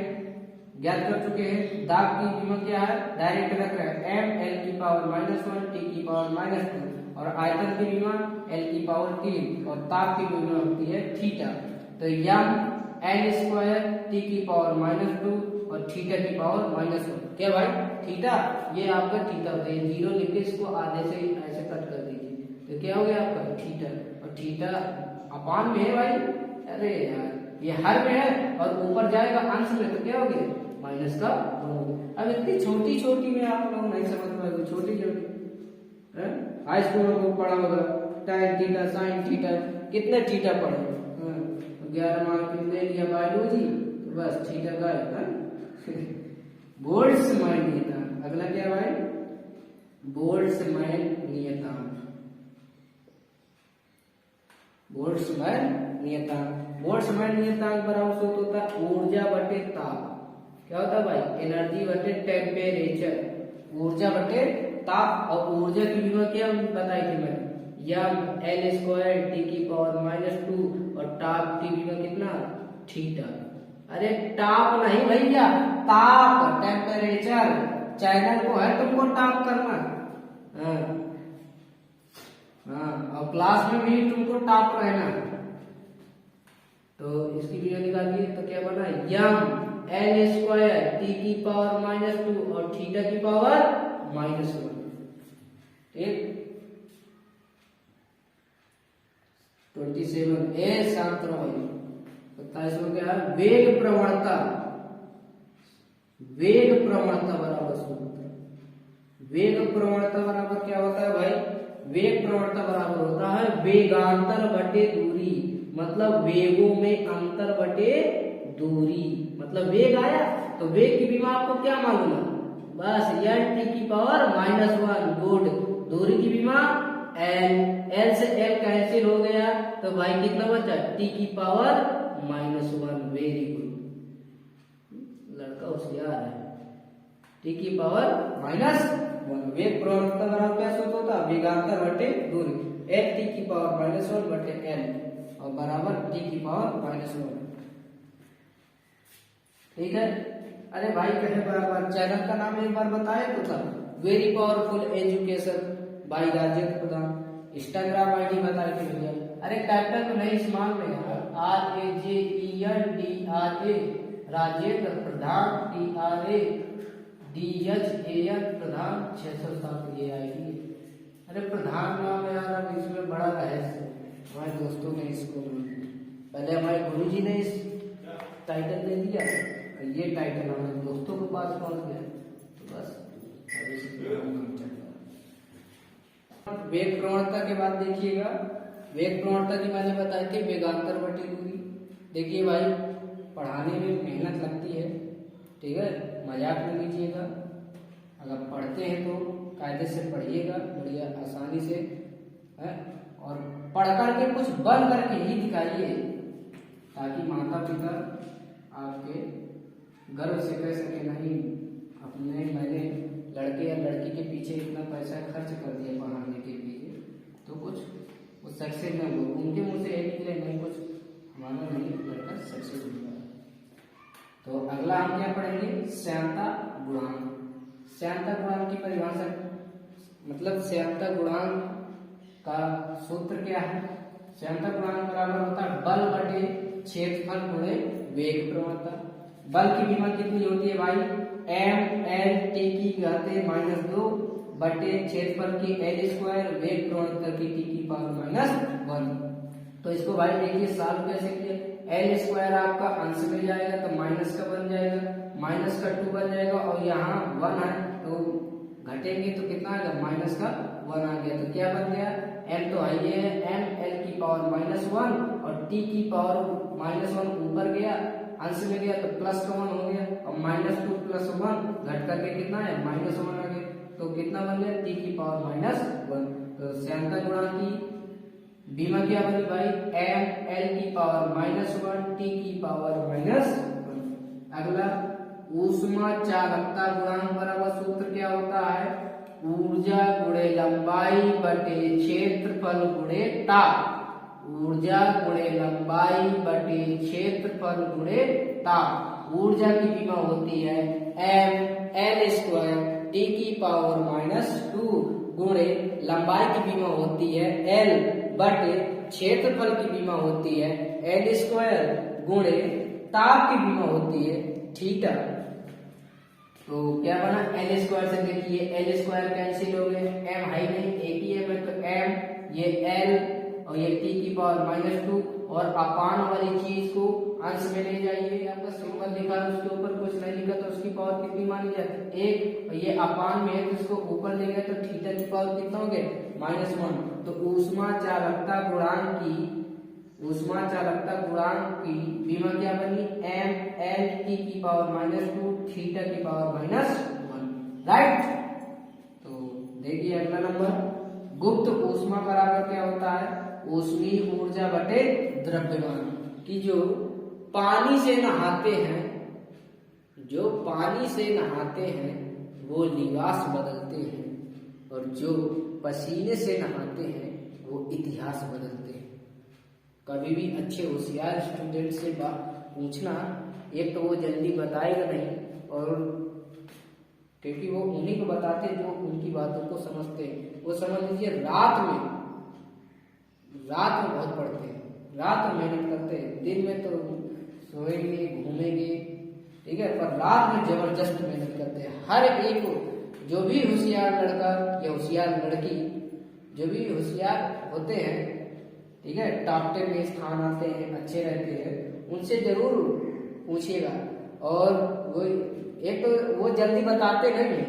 ज्ञात कर चुके हैं। दाब की विमा क्या है डायरेक्ट रख रहे हैं एम एल की पावर -1 टी की पावर -2, और आयतन की विमा एल की पावर 3, और ताप की विमा होती है थीटा, तो यम एल स्क्वायर टी की पावर -2 और थीटा की पावर -1, क्या भाई थीटा, ये आपका थीटा होता है, 0 लिख के इसको आधे से ऐसे कट कर दीजिए तो क्या हो गया आपका थीटा, और थीटा अपान में है भाई, अरे यार ये हर में है और ऊपर जाएगा अंश में तो क्या हो गया माइनस का। अब इतनी छोटी छोटी में आप लोग नहीं समझ पाएंगे, छोटी छोटी हाई स्कूल में पढ़ा होगा tan थीटा sin थीटा, कितने थीटा पढ़े 11 मार्क ले लिया बायोलॉजी तो बस थीटा गायब। बोल्ट्जमैन नियतांक, अगला क्या है भाई बोल्ट्जमैन नियतांक, बोल्ट्जमैन नियतांक, बोल्ट्जमैन नियतांक बराबर सूत्र होता है ऊर्जा बटे ताप, क्या होता है भाई एनर्जी बटे टेम्परेचर, ऊर्जा बटे ताप, और ऊर्जा की विमा क्या बताई थी मैंने यम एल स्क्वायर टी की पावर -2, और ताप की विमा कितना थीटा, अरे ताप नहीं भैया ताप टेम्परेचर, चैनल को है तुमको ताप करना, हाँ और क्लास में भी तुमको टॉप रहना। तो इसकी वीडियो निकालिए तो क्या बना यम एल स्क्वायर टी की पावर -2 और थीटा की पावर -1, ठीक 27 ए शांत रहो। 27 में क्या है वेग प्रवणता, वेग प्रवणता बराबर सूत्र, वेग प्रवणता बराबर क्या होता है भाई वेग प्रवणता बराबर होता है वेगांतर बटे दूरी, मतलब वेगों में अंतर बटे दूरी, मतलब वेग आया तो वेग की विमा आपको क्या मालूम है, बस n t की पावर -1। गुड। दूरी की विमा l, l से l कैंसिल हो गया तो भाई कितना बचा, t की पावर -1। वेरी गुड, लड़का होशियार है। t की पावर -1। वेग प्रवणता बराबर क्या सूत्र होता, वेगांतर बटे दूरी, l t की पावर -1 बटे l और बराबर t की पावर -1। ठीक है। अरे भाई कहे बार चैनल का नाम एक बार बताए तो था, very powerful education by Rajendra Pradhan. Instagram ID बता के भैया, अरे कैप्टन तो नहीं स्मार्ट में यार, RAJENDRA राजेंद्र प्रधान, TRADHAN प्रधान 607 ये आईडी। अरे प्रधान नाम है यार, अब इसमें बड़ा रहस्य हमारे दोस्तों ने इसको, पहले हमारे गुरुजी ने इस टाइटल दे दिया, ये टाइटल हमारे दोस्तों के पास पहुंच गया, तो बस वेग प्रवणता के बाद देखिएगा, वेग प्रवणता की मैंने बताई थी वेगांतर बटे दूरी। देखिए भाई पढ़ाने में मेहनत लगती है, ठीक है, मजाक में लीजिएगा, अगर पढ़ते हैं तो कायदे से पढ़िएगा, बढ़िया आसानी से है, और पढ़ करके कुछ बन करके ही दिखाइए, ताकि माता पिता आपके गर्व से कह सके नहीं अपने मैंने लड़के या लड़की के पीछे इतना पैसा खर्च कर दिया पढ़ाने के पीछे, तो कुछ सक्सेस न हो, उनके मुंह से यही निकले नहीं कुछ हमारा नहीं लड़का सक्सेस हुआ। तो अगला हम क्या पढ़ेंगे, श्यानता गुणांक। श्यानता गुणांक की परिभाषा, मतलब श्यानता गुणांक का सूत्र क्या है, श्यानता गुणांक बराबर होता है बल बटे क्षेत्रफल गुणे वेग प्रवणता। बल की विमा कितनी होती है भाई, m/l t की घाते -2 बटे क्षेत्रफल की l², वेग प्रवणता की t की पावर -1। तो इसको भाई देखिए सॉल्व कैसे किया, l² आपका अंश में जाएगा तो माइनस का बन जाएगा, माइनस का 2 बन जाएगा, और यहाँ 1 है तो घटेंगे तो कितना आएगा, माइनस का 1 आ गया, तो क्या बन गया, m तो है ये m/l की पावर -1 और t की पावर -1 ऊपर गया, अंश में गया तो प्लस का 1 हो गया, और -2 + 1 घट करके कितना है, -1 आ गया, तो कितना बन गया, t की पावर -1। तो श्यानता गुणांक की विमा क्या बनी भाई, m/l की पावर -1 t की पावर -1। अगला ऊष्मा चालकता गुणांक बराबर सूत्र क्या होता है, ऊर्जा गुणे लंबाई बटे क्षेत्रफल गुणे ताप। ऊर्जा गुणे लंबाई बटे क्षेत्रफल गुणे ताप। ऊर्जा की विमा होती है m/l² t की पावर -2 गुणे लंबाई की विमा होती है l बटे क्षेत्रफल की विमा होती है l² गुणे ताप की विमा होती है थीटा। तो क्या बना, l² से देखिए l² कैंसिल हो गए, m है नहीं, एक ही है तो m, ये l और ये t की पावर -2, और अपान वाली चीज को अंश में ले जाइए, आपका सिंबल लिखा है उसके ऊपर कुछ नहीं लिखा तो उसकी पावर कितनी मानी जाती है, 1, और ये अपान में है तो इसको ऊपर ले गए तो थीटा की पावर कितना हो गया, -1। तो ऊष्मा चालकता गुणांक की विमा क्या बनी, m/l t की पावर -2 थीटा की पावर -1, राइट। तो देखिए अगला नंबर, गुप्त ऊष्मा बराबर क्या होता है, ऊष्मीय ऊर्जा बटे द्रव्यमान। कि जो पानी से नहाते हैं वो लिबास बदलते हैं, और जो पसीने से नहाते हैं वो इतिहास बदलते हैं। कभी भी अच्छे होशियार स्टूडेंट से बात पूछना, एक तो वो जल्दी बताएगा नहीं, और क्योंकि वो उन्हीं को बताते जो उनकी बातों को समझते हैं। वो समझ लीजिए रात में बहुत पढ़ते हैं, रात में मेहनत करते हैं, दिन में तो सोएंगे घूमेंगे, ठीक है, पर रात में जबरदस्त मेहनत करते हैं। हर एक जो भी होशियार लड़का या होशियार लड़की, जो भी होशियार होते हैं, ठीक है, टॉप 10 में स्थान आते हैं, अच्छे रहते हैं, उनसे जरूर पूछिएगा। और वो एक तो वो जल्दी बताते नहीं,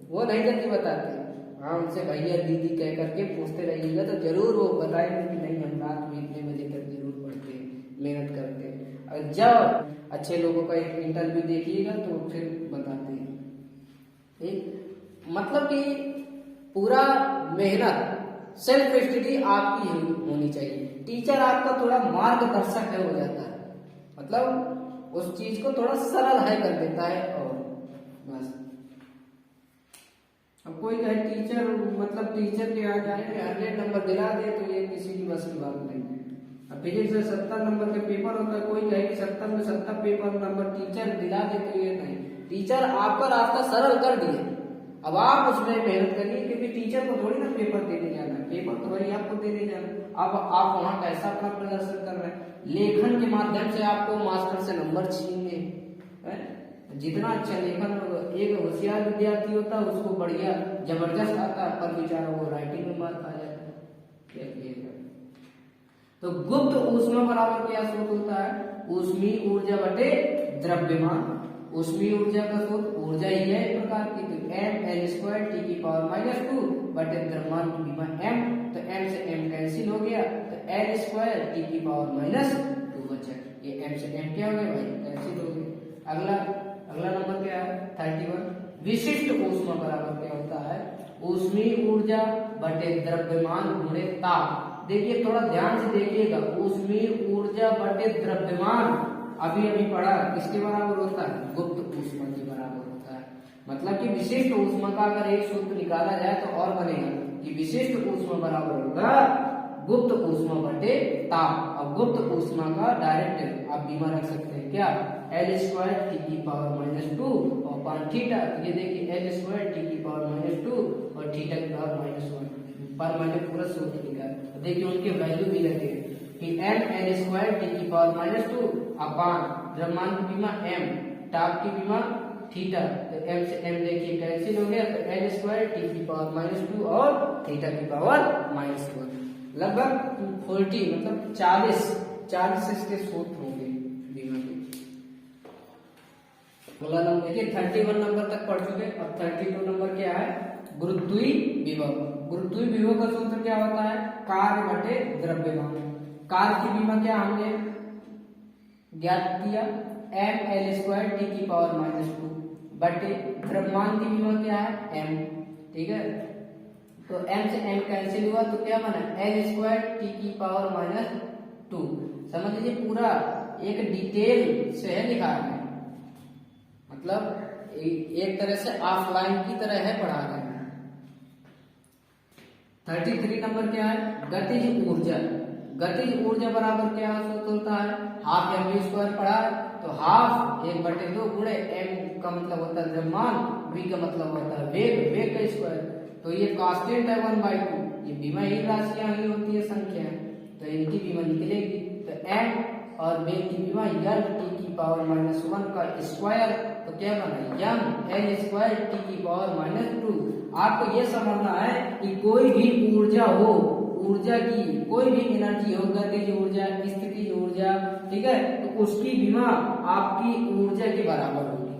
वो नहीं जल्दी बताते, हाँ उनसे भैया दीदी कह करके पूछते रहिएगा तो जरूर वो बताएंगे कि नहीं हम रात में इतने बजे तक जरूर पढ़ते मेहनत करते हैं। और जब अच्छे लोगों का एक इंटरव्यू देखिएगा तो फिर बताते हैं। ठीक, मतलब कि पूरा मेहनत सेल्फ स्टडी आपकी होनी चाहिए। टीचर आपका थोड़ा मार्गदर्शक है हो जाता है, मतलब उस चीज को थोड़ा सरल है कर देता है। और बस अब कोई कहे टीचर मतलब टीचर के आ जाए 100 नंबर दिला दे तो ये किसी की बस की बात नहीं है। अब फिजिक्स में 70 नंबर का पेपर होता है, कोई कहे कि 70 में 70 पेपर नंबर टीचर दिला दे तो ये नहीं। टीचर आपका रास्ता सरल कर दिए, अब आप उसमें मेहनत करिए, क्योंकि टीचर को थोड़ी ना पेपर देने जाना है, पेपर तो वही आपको देने जाना। अब आप वहां कैसा अपना प्रदर्शन कर रहे हैं, लेखन के माध्यम से आपको मास्टर से नंबर छीनेंगे। जितना अच्छा लेखन होगा, एक होशियार विद्यार्थी होता है उसको बढ़िया जबरदस्त आता है, पर बेचारा वो राइटिंग में मार्क आ जाता है। तो गुप्त ऊष्मा बराबर क्या सूत्र होता है, ऊष्मीय ऊर्जा बटे द्रव्यमान। ऊष्मीय ऊर्जा का सूत्र ऊर्जा ही है एक प्रकार की, तो mL² T की पावर -2 बटे द्रव्यमान की विमा m, तो m से m कैंसिल हो गया, तो L² T की पावर -2 बचा। ये m से m क्या हो गया भाई, कैंसिल हो गया। अगला नंबर क्या है 31। विशिष्ट ऊष्मा बराबर क्या होता है, ऊष्मीय ऊर्जा बटे द्रव्यमान गुणे ताप। देखिए थोड़ा ध्यान से देखिएगा, ऊष्मीय ऊर्जा बटे द्रव्यमान अभी अभी पढ़ा, किसके बराबर होता है, गुप्त ऊष्मा के बराबर होता है। मतलब कि विशिष्ट ऊष्मा का अगर एक सूत्र निकाला जाए तो और बनेगा कि विशिष्ट ऊष्मा बराबर होगा गुप्त ऊष्मा बटे ताप। और गुप्त ऊष्मा का डायरेक्ट आप बीमा रख सकते हैं क्या, L² T की पावर -2 और पान थीटा। ये देखिए L² T की पावर -2 और थीटा की पावर -1 पर मैंने पूरा सूत्र निकाला। देखिए उनके वैल्यू भी लगे कि mL² T की पावर -2 अपान द्रव्यमान की बीमा m, ताप की बीमा थीटा, तो m से m देखिए कैंसिल हो गया, तो L² T की पावर -2 और थीटा की पावर -1 लगभग 40 मतलब 40 इसके सूत्र होंगे बीमा के। अगला नंबर देखिए 31 नंबर तक पढ़ चुके। अब 32 नंबर क्या है, गुरुत्वीय विभव। गुरुत्वीय विभव का सूत्र क्या होता है, कार्य बटे द्रव्यमान। कार्य की बीमा क्या हमने ज्ञात किया, mL² T की पावर -2 बटे द्रव्यमान की बीमा क्या है m। ठीक है, तो m से m कैंसिल हुआ तो क्या बना L² T की पावर -2। समझ लीजिए पूरा एक डिटेल से है लिखा है, मतलब एक तरह से ऑफलाइन की तरह है पढ़ा रहे हैं। 33 नंबर क्या है, गतिज ऊर्जा। गतिज ऊर्जा बराबर क्या सूत्र होता है, हाफ mv² पढ़ा, तो हाफ 1/2 गुणे m का मतलब होता है द्रव्यमान, v का मतलब होता है वेग, वेग का स्क्वायर, तो ये कांस्टेंट है 1/2। ये बीमाहीन राशियां ही होती है संख्या, तो इनकी बीमा निकलेगी, तो m और वेग की बीमा L T की पावर -1 का स्क्वायर, तो क्या बना m L² T की पावर -2। आपको ये समझना है कि कोई भी ऊर्जा हो, ऊर्जा की कोई भी एनर्जी हो, गतिज ऊर्जा, स्थितिज ऊर्जा, ठीक है, तो उसकी बीमा आपकी ऊर्जा के बराबर होगी।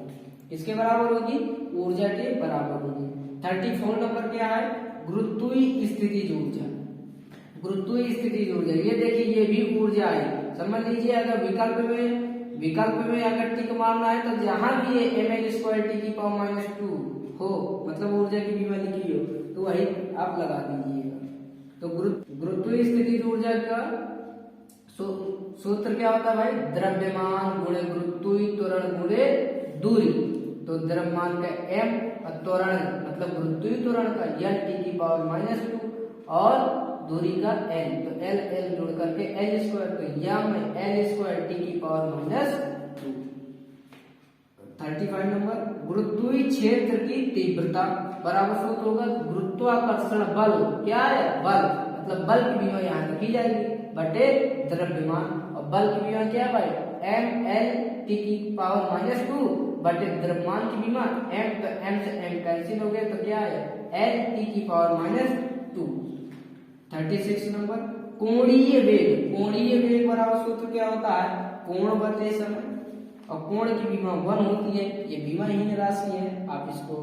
किसके बराबर होगी, ऊर्जा के बराबर होगी। 34 नंबर क्या है, गुरुत्वीय स्थितिज ऊर्जा। गुरुत्वीय स्थितिज ऊर्जा, ये देखिए ये भी ऊर्जा है, समझ लीजिए। अगर विकल्प में अगर टिक मारना है तो जहां भी ये mL² T की पावर -2 हो, मतलब ऊर्जा की बीमा लिखी हो, तो वही आप लगा दीजिएगा। तो गुरुत्वीय स्थितिज ऊर्जा का सूत्र क्या होता है भाई, द्रव्यमान गुणे गुरुत्वीय त्वरण गुणे दूरी। तो द्रव्यमान का m और त्वरण मतलब गुरुत्वीय त्वरण का L T की पावर -2 और दूरी का l, तो l जोड़ करके L², तो m L² T की पावर -2। 35 नंबर, गुरुत्वीय क्षेत्र की तीव्रता बराबर सूत्र होगा गुरुत्वाकर्षण बल, क्या है बल, मतलब बल की बीमा यहाँ लिखी जाएगी बटे द्रव्यमान, और बल की बीमा क्या है भाई mL T की पावर -2 बटे द्रव्यमान की बीमा m, तो m से m कैंसिल हो गया, तो क्या है L T की पावर -2। 36 नंबर, कोणीय वेग। कोणीय वेग बराबर सूत्र क्या होता है, कोण बटे समय, और कोण की बीमा 1 होती है, ये बीमाहीन राशि है, आप इसको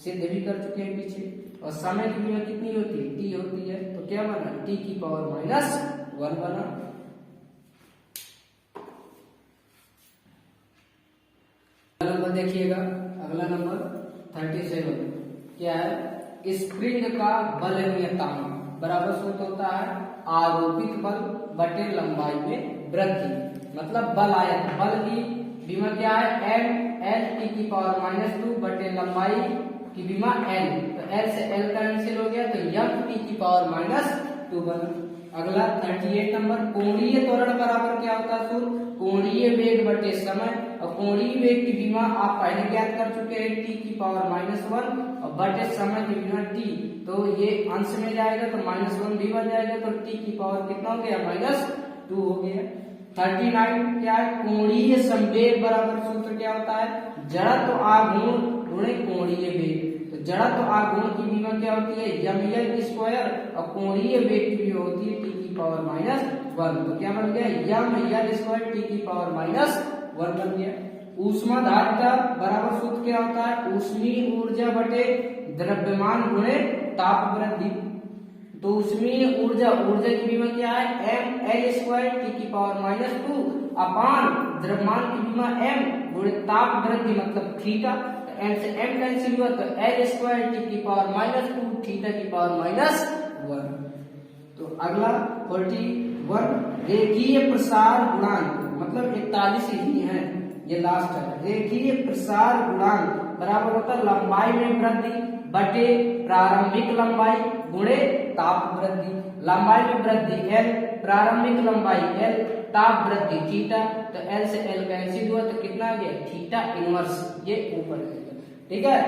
सिद्ध भी कर चुके हैं पीछे। और समय की बीमा कितनी होती है, t होती है, तो क्या बना t की पावर -1 बना। नंबर देखिएगा, अगला नंबर 37 क्या है? स्प्रिंग का बल नियतांक बराबर सूत्र होता है आरोपित बल बटे लंबाई में वृद्धि। मतलब बल आयत, बल की विमा क्या है? एम एल टी की पावर -2 बटे लंबाई की विमा एल, तो एल से एल कैंसिल हो गया तो एम टी की पावर -2 बना। अगला 38 नंबर, कोणीय त्वरण बराबर क्या होता है सूत्र? कोणीय वेग बटे समय। और कोणीय वेग की विमा आप पहले ज्ञात कर चुके हैं टी की पावर -1 और बटे समय की विमा टी, तो ये अंश में जाएगा तो -1 भी बन जाएगा, तो टी की पावर कितना हो गया? -2 हो गया। 39 क्या है? कोणीय संवेग बराबर सूत्र क्या होता है? जड़त्व आघूर्ण गुणे कोणीय वेग। तो जड़त्व आघूर्ण की विमा क्या होती है? यम एल स्क्वायर, और कोणीय वेग की विमा होती है टी की पावर -1। तो क्या बन गया? यम एल स्क्वायर टी की पावर -1 बन गया। ऊष्माधारिता बराबर सूत्र क्या होता है? ऊष्मीय ऊर्जा बटे द्रव्यमान गुणे ताप वृद्धि। तो ऊष्मीय ऊर्जा, ऊर्जा की विमा क्या है? एम एल स्क्वायर टी की पावर -2 अपान द्रव्यमान की विमा एम गुणे ताप वृद्धि मतलब थीटा। एम से एम कैंसिल हुआ तो एल स्क्वायर टी की पावर -2 थीटा की पावर -1। तो अगला 41 रेखीय प्रसार गुणांक, मतलब 41 ही है, ये लास्ट है। रेखीय प्रसार गुणांक बराबर होता है लंबाई में वृद्धि बटे प्रारंभिक लंबाई गुणे ताप वृद्धि। लंबाई में वृद्धि एल, प्रारंभिक लंबाई एल, ताप वृद्धि थीटा, तो एल से एल कैंसिल हुआ तो कितना आ गया? थीटा इनवर्स, ये ऊपर है। ठीक है,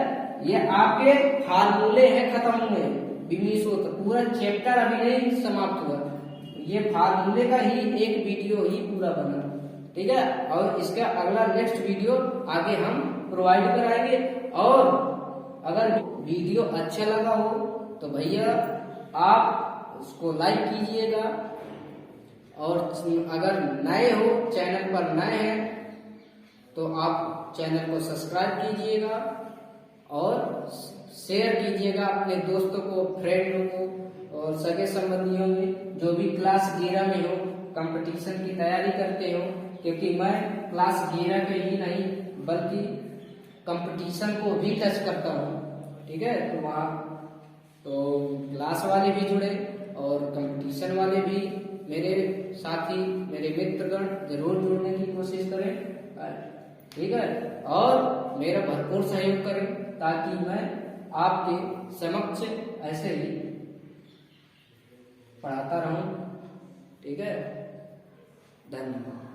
ये आपके फार्मूले हैं खत्म हुए बीमीशो, तो पूरा चैप्टर अभी नहीं समाप्त हुआ, ये फार्मूले का ही एक वीडियो ही पूरा बना। ठीक है, और इसका अगला नेक्स्ट वीडियो आगे हम प्रोवाइड कराएंगे। और अगर वीडियो अच्छा लगा हो तो भैया आप उसको लाइक कीजिएगा, और अगर नए हो, चैनल पर नए हैं, तो आप चैनल को सब्सक्राइब कीजिएगा और शेयर कीजिएगा अपने दोस्तों को, फ्रेंडों को और सगे संबंधियों में जो भी क्लास 11 में हो, कंपटीशन की तैयारी करते हो। क्योंकि मैं क्लास 11 के ही नहीं बल्कि कंपटीशन को भी टच करता हूँ। ठीक है, तो वहाँ तो क्लास वाले भी जुड़े और कंपटीशन वाले भी मेरे साथी, मेरे मित्रगण जरूर जुड़ने की कोशिश करें। ठीक है, और मेरा भरपूर सहयोग करें ताकि मैं आपके समक्ष ऐसे ही पढ़ाता रहूं। ठीक है, धन्यवाद।